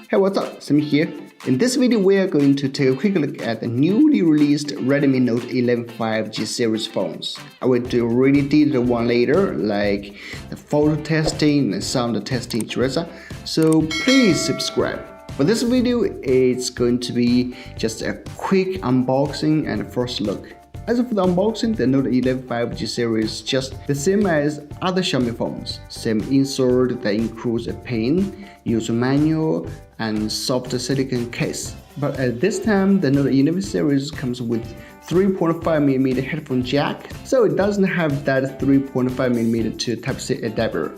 Hey, what's up? Sam here. In this video, we are going to take a quick look at the newly released Redmi Note 11 5G series phones. I will do a really detailed one later, like the photo testing and sound testing, etc. So please subscribe. For this video, it's going to be just a quick unboxing and first look. As for the unboxing, the Note 11 5G series is just the same as other Xiaomi phones. Same insert that includes a pin, user manual, and soft silicone case. But at this time, the Note 11 series comes with 3.5mm headphone jack, so it doesn't have that 3.5mm to Type-C adapter,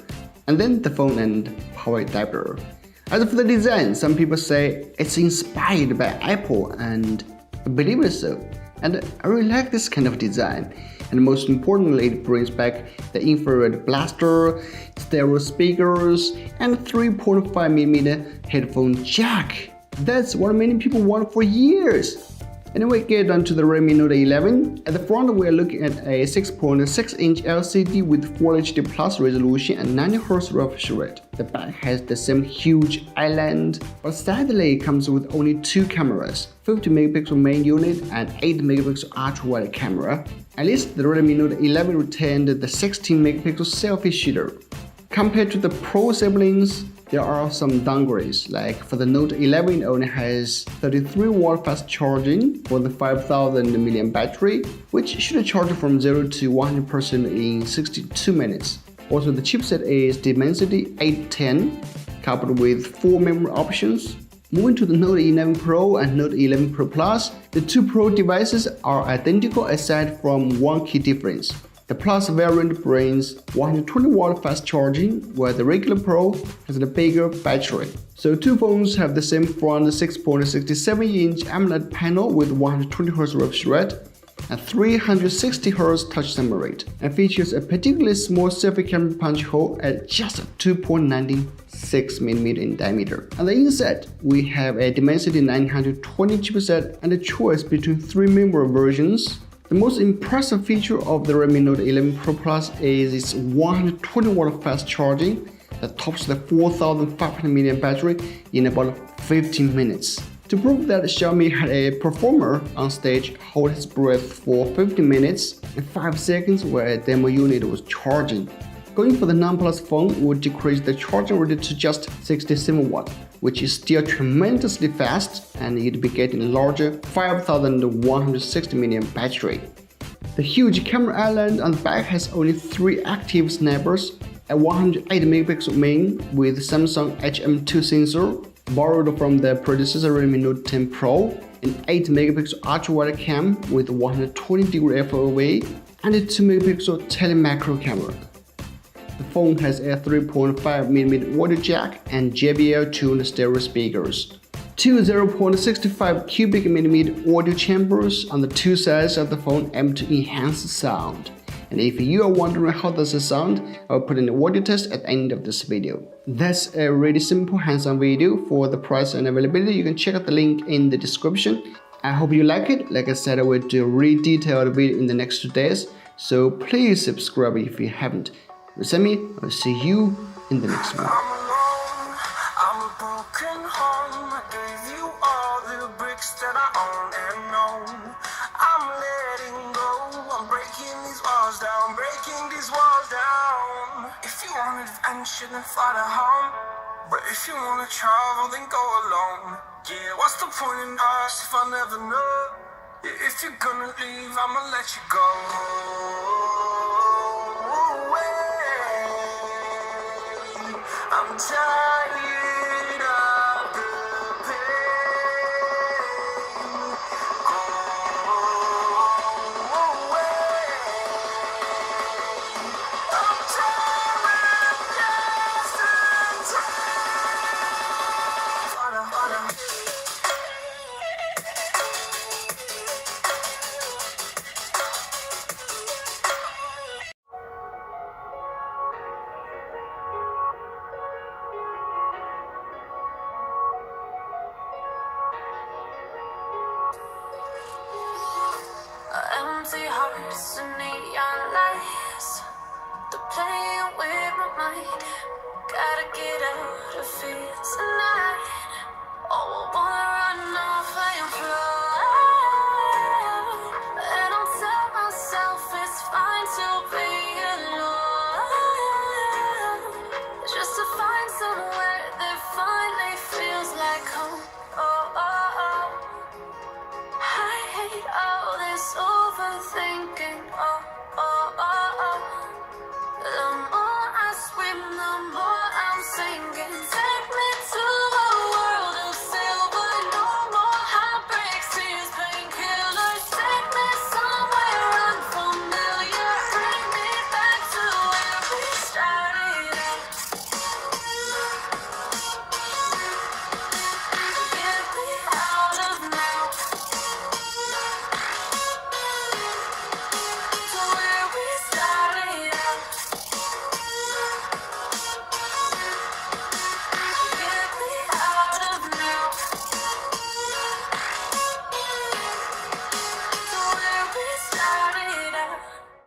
and then the phone and power adapter. As for the design, some people say it's inspired by Apple, and I believe it so. And I really like this kind of design. And most importantly, it brings back the infrared blaster, stereo speakers, and 3.5mm headphone jack. That's what many people want for years. Anyway, get on to the Redmi Note 11. At the front, we are looking at a 6.6-inch LCD with Full HD Plus resolution and 90Hz refresh rate. The back has the same huge island, but sadly it comes with only two cameras, 50MP main unit and 8MP ultra-wide camera. At least the Redmi Note 11 retained the 16MP selfie shooter. Compared to the Pro siblings, there are some downgrades, like for the Note 11 it only has 33W fast charging for the 5000 mAh battery, which should charge from 0 to 100% in 62 minutes. Also, the chipset is Dimensity 810, coupled with 4 memory options. Moving to the Note 11 Pro and Note 11 Pro Plus, the two Pro devices are identical aside from one key difference. The Plus variant brings 120W fast charging, while the regular Pro has a bigger battery. So two phones have the same front 6.67-inch AMOLED panel with 120Hz refresh rate and 360Hz touch summary rate, and features a particularly small selfie camera punch hole at just 2.96mm in diameter. On the inside, we have a Dimensity 920 chipset and a choice between three memory versions. The most impressive feature of the Redmi Note 11 Pro Plus is its 120W fast charging that tops the 4500 mAh battery in about 15 minutes. To prove that Xiaomi had a performer on stage hold his breath for 15 minutes and 5 seconds while a demo unit was charging. Going for the non-Plus phone would decrease the charging rate to just 67W, which is still tremendously fast, and you'd be getting a larger 5160 mAh battery. The huge camera island on the back has only 3 active snappers, a 108MP main with Samsung HM2 sensor, borrowed from the predecessor Redmi Note 10 Pro, an 8MP ultra-wide cam with 120° FOV, and a 2MP tele-macro camera. The phone has a 3.5mm audio jack and JBL-tuned stereo speakers. Two 0.65 cubic millimeter audio chambers on the two sides of the phone aim to enhance the sound. And if you are wondering how does it sound, I will put an audio test at the end of this video. That's a really simple hands-on video. For the price and availability, you can check out the link in the description. I hope you like it. Like I said, I will do a really detailed video in the next 2 days, so please subscribe if you haven't. With me, I'll see you in the next one. Shouldn't fly to home, but if you wanna travel, then go alone. Yeah, what's the point in us if I never know? Yeah, if you're gonna leave, I'ma let you go. I'm tired of the pain. Go away. I'm tired of empty hearts and neon lights, they're playing with my mind. Gotta get out of here tonight.